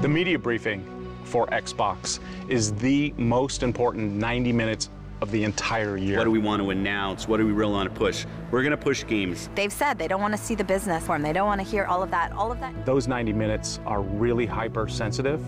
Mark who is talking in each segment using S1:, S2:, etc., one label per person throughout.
S1: The media briefing for Xbox is the most important 90 minutes of the entire year.
S2: What do we want to announce? What do we really want to push? We're going to push games.
S3: They've said they don't want to see the business form. They don't want to hear all of that.
S1: Those 90 minutes are really hypersensitive.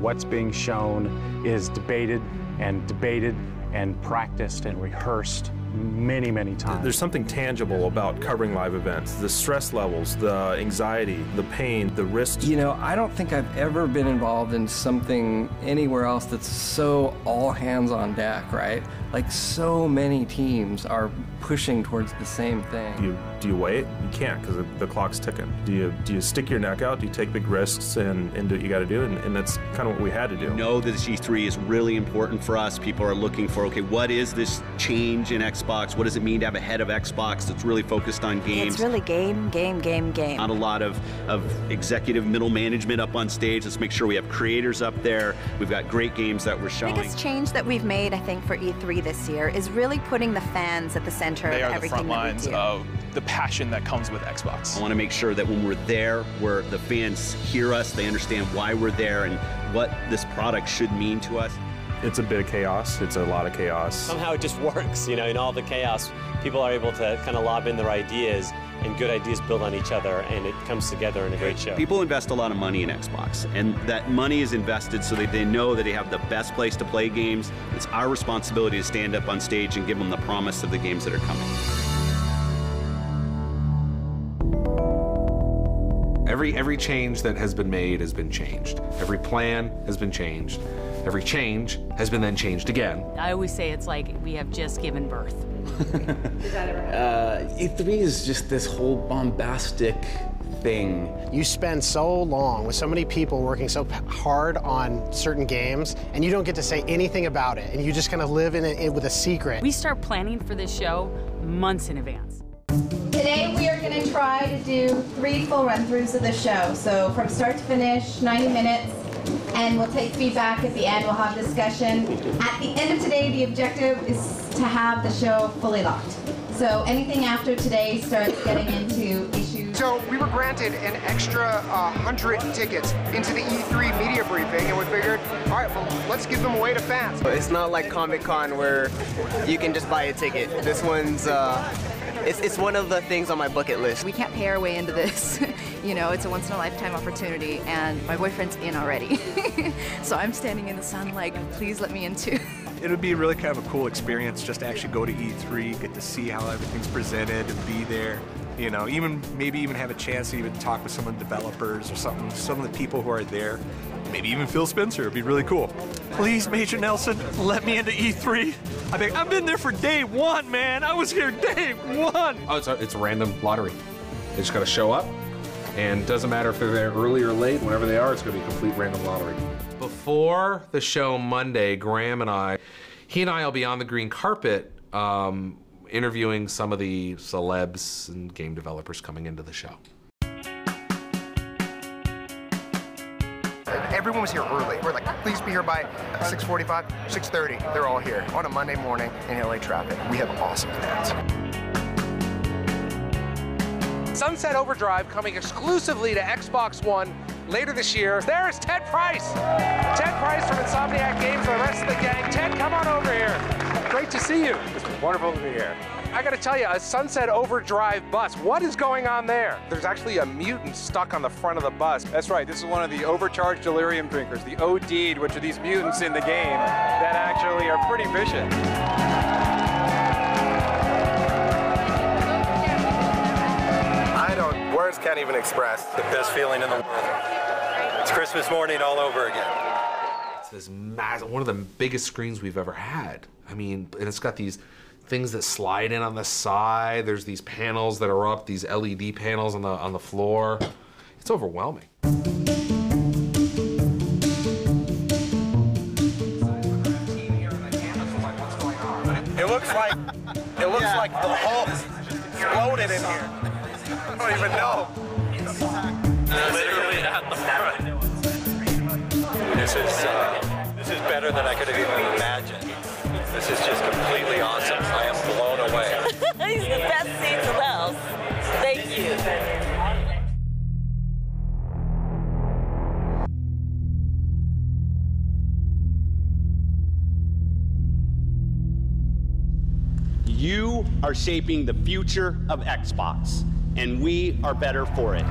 S1: What's being shown is debated and practiced and rehearsed many, many times.
S4: There's something tangible about covering live events. The stress levels, the anxiety, the pain, the risks.
S5: You know, I don't think I've ever been involved in something anywhere else that's so all hands on deck, right? Like so many teams are pushing towards the same thing.
S4: Do you wait? You can't because the clock's ticking. Do you stick your neck out? Do you take big risks and do what you got to do? And that's kind of what we had to do.
S2: We know that this E3 is really important for us. People are looking for, okay, what is this change in Xbox? What does it mean to have a head of Xbox that's really focused on games?
S3: It's really game.
S2: Not a lot of executive middle management up on stage. Let's make sure we have creators up there. We've got great games that we're showing.
S3: The biggest change that we've made, I think, for E3 this year is really putting the fans at the center of everything that we do.
S6: They are the front lines of the passion that comes with Xbox.
S2: I want to make sure that when we're there, where the fans hear us, they understand why we're there and what this product should mean to us.
S4: It's a bit of chaos. It's a lot of chaos.
S7: Somehow it just works, you know, in all the chaos, people are able to kind of lob in their ideas, and good ideas build on each other, and it comes together in a great show.
S2: People invest a lot of money in Xbox, and that money is invested so that they know that they have the best place to play games. It's our responsibility to stand up on stage and give them the promise of the games that are coming.
S8: Every change that has been made has been changed. Every plan has been changed. Every change has been then changed again.
S9: I always say it's like we have just given birth.
S10: E3 is just this whole bombastic thing.
S11: You spend so long with so many people working so hard on certain games, and you don't get to say anything about it, and you just kind of live in it with a secret.
S9: We start planning for this show months in advance.
S12: Today we are going to try to do 3 full run-throughs of the show. So from start to finish, 90 minutes, and we'll take feedback at the end. We'll have discussion. At the end of today, the objective is to have the show fully locked. So anything after today starts getting into issues.
S13: So we were granted an extra 100 tickets into the E3 media briefing, and we figured, all right, well, let's give them away to fans.
S14: It's not like Comic-Con where you can just buy a ticket. This one's it's one of the things on my bucket list.
S3: We can't pay our way into this. You know, it's a once-in-a-lifetime opportunity, and my boyfriend's in already. So I'm standing in the sun like, please let me in too.
S15: It would be really kind of a cool experience just to actually go to E3, get to see how everything's presented and be there. You know, maybe even have a chance to even talk with some of the developers or something, some of the people who are there. Maybe even Phil Spencer. It'd be really cool. Please, Major Nelson, let me into E3. I've been there for day one, man. I was here day one.
S8: Oh, it's a random lottery. They just got to show up, and it doesn't matter if they're there early or late. Whenever they are, it's going to be a complete random lottery. Before the show Monday, Graham and I will be on the green carpet interviewing some of the celebs and game developers coming into the show.
S13: Everyone was here early. We're like, please be here by 6:45, 6:30. They're all here on a Monday morning in LA traffic. We have awesome fans.
S16: Sunset Overdrive coming exclusively to Xbox One later this year. There's Ted Price. Ted Price from Insomniac Games, the rest of the gang. Ted, come on over here. Great to see you. It's wonderful to be here. I gotta tell you, a Sunset Overdrive bus, what is going on there? There's actually a mutant stuck on the front of the bus.
S17: That's right, this is one of the overcharged delirium drinkers, the OD'd, which are these mutants in the game that actually are pretty vicious.
S18: Words can't even express the best feeling in the world. It's Christmas morning all over again.
S8: It's this massive, one of the biggest screens we've ever had. I mean, and it's got these things that slide in on the side. There's these panels that are up, these LED panels on the floor. It's overwhelming.
S18: It looks like the Hulk exploded in here. I don't even know. Literally at the front. This is better than I could have even imagined. This is just completely awesome. I am blown away.
S19: These are the best seats in the house. Thank you.
S2: You are shaping the future of Xbox, and we are better for it.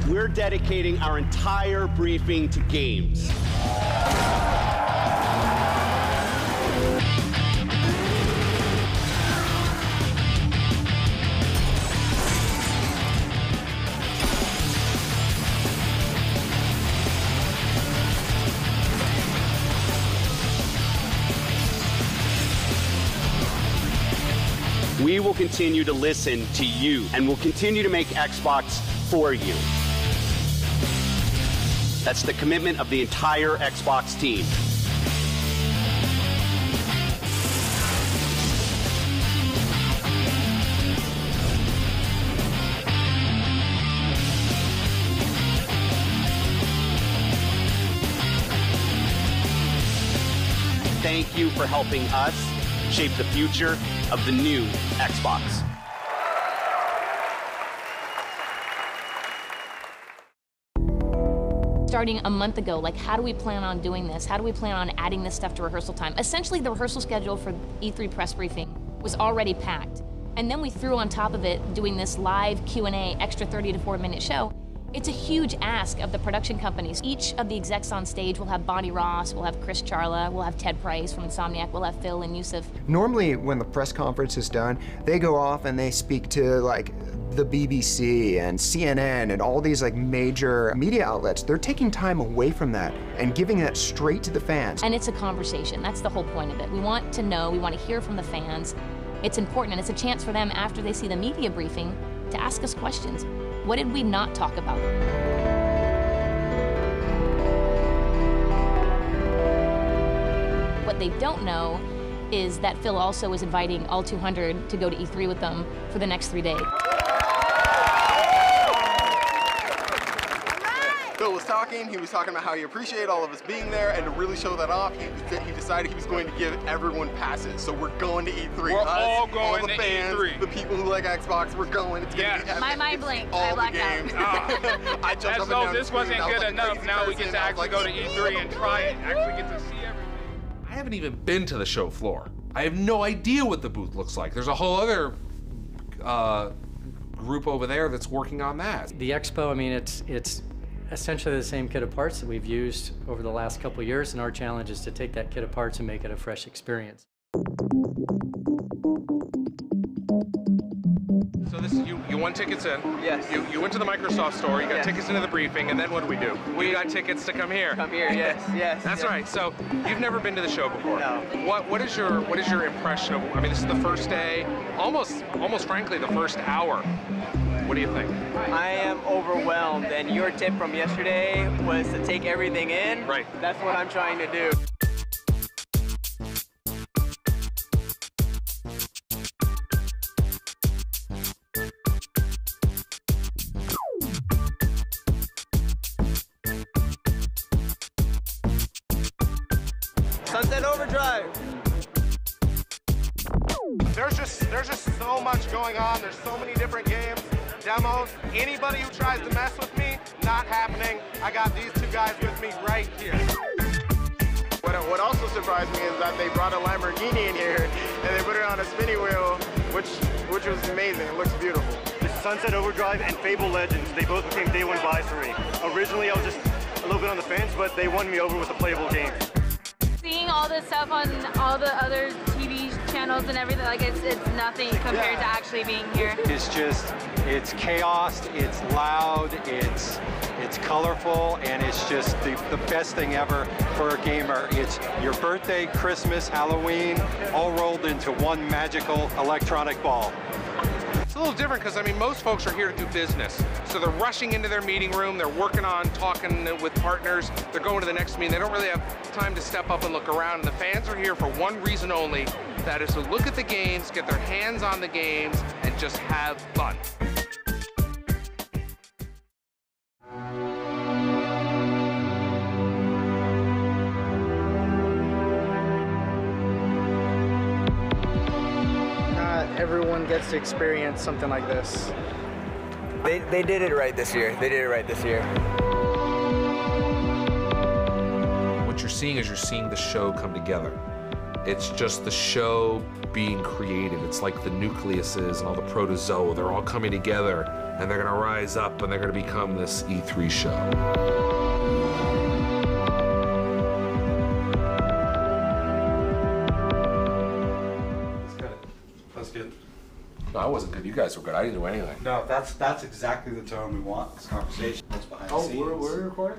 S2: We're dedicating our entire briefing to games. We will continue to listen to you, and we'll continue to make Xbox for you. That's the commitment of the entire Xbox team. Thank you for helping us shape the future of the new Xbox.
S20: Starting a month ago, like, how do we plan on doing this? How do we plan on adding this stuff to rehearsal time? Essentially, the rehearsal schedule for E3 press briefing was already packed. And then we threw on top of it doing this live Q&A, extra 30 to 40 minute show. It's a huge ask of the production companies. Each of the execs on stage will have Bonnie Ross, we'll have Chris Charla, we'll have Ted Price from Insomniac, we'll have Phil and Yusuf.
S21: Normally, when the press conference is done, they go off and they speak to, like, the BBC and CNN and all these, like, major media outlets. They're taking time away from that and giving that straight to the fans.
S20: And it's a conversation. That's the whole point of it. We want to know, we want to hear from the fans. It's important, and it's a chance for them, after they see the media briefing, to ask us questions. What did we not talk about? What they don't know is that Phil also is inviting all 200 to go to E3 with them for the next 3 days.
S22: Phil was talking, he was talking about how he appreciated all of us being there, and to really show that off, he decided he was going to give everyone passes. So we're going to E3.
S23: We're all going
S22: all the
S23: to
S22: fans,
S23: E3.
S22: The people who like Xbox, we're going. It's gonna be epic.
S19: My mind blinked.
S22: All
S19: I blacked
S22: the games.
S23: I
S22: jumped up
S23: As
S22: and
S23: though
S22: down
S23: this
S22: the screen.
S23: wasn't
S22: I was
S23: good
S22: like
S23: enough,
S22: crazy
S23: now we
S22: person.
S23: get to
S22: I was
S23: actually
S22: like,
S23: go to E3 and try it, actually get to see everything.
S8: I haven't even been to the show floor. I have no idea what the booth looks like. There's a whole other group over there that's working on that.
S24: The expo, I mean, it's essentially the same kit of parts that we've used over the last couple of years, and our challenge is to take that kit of parts and make it a fresh experience.
S8: So this you won tickets in.
S22: Yes.
S8: You went to the Microsoft store. You got
S22: Yes.
S8: tickets into the briefing, and then what do? We got tickets to come here.
S22: Come here, yes.
S8: That's
S22: yes.
S8: right. So you've never been to the show before.
S22: No.
S8: What is your impression of? I mean, this is the first day. Almost frankly, the first hour. What do you think?
S14: I am overwhelmed, and your tip from yesterday was to take everything in.
S8: Right.
S14: That's what I'm trying to do. Sunset Overdrive.
S13: There's just so much going on. There's so many different games, demos. Anybody who tries to mess with me, not happening. I got these two guys with me right here.
S22: What also surprised me is that they brought a Lamborghini in here and they put it on a spinning wheel, which was amazing. It looks beautiful.
S25: Sunset Overdrive and Fable Legends, they both became day one buys for me. Originally, I was just a little bit on the fence, but they won me over with a playable game.
S19: Seeing all this stuff on all the other TV channels and everything, like it's nothing compared to actually being here.
S18: It's chaos, it's loud, it's colorful, and it's just the best thing ever for a gamer. It's your birthday, Christmas, Halloween, all rolled into one magical electronic ball.
S8: It's a little different because, I mean, most folks are here to do business. So they're rushing into their meeting room, they're working on talking with partners, they're going to the next meeting. They don't really have time to step up and look around. And the fans are here for one reason only, that is to look at the games, get their hands on the games, and just have fun.
S26: Everyone gets to experience something like this.
S14: They did it right this year. They did it right this year.
S8: What you're seeing is you're seeing the show come together. It's just the show being created. It's like the nucleuses and all the protozoa. They're all coming together, and they're gonna rise up, and they're gonna become this E3 show.
S1: That's good.
S8: No, I wasn't good. You guys were good. I didn't do anything.
S1: No, that's exactly the tone we want. This conversation. What's behind the scenes. We're recording?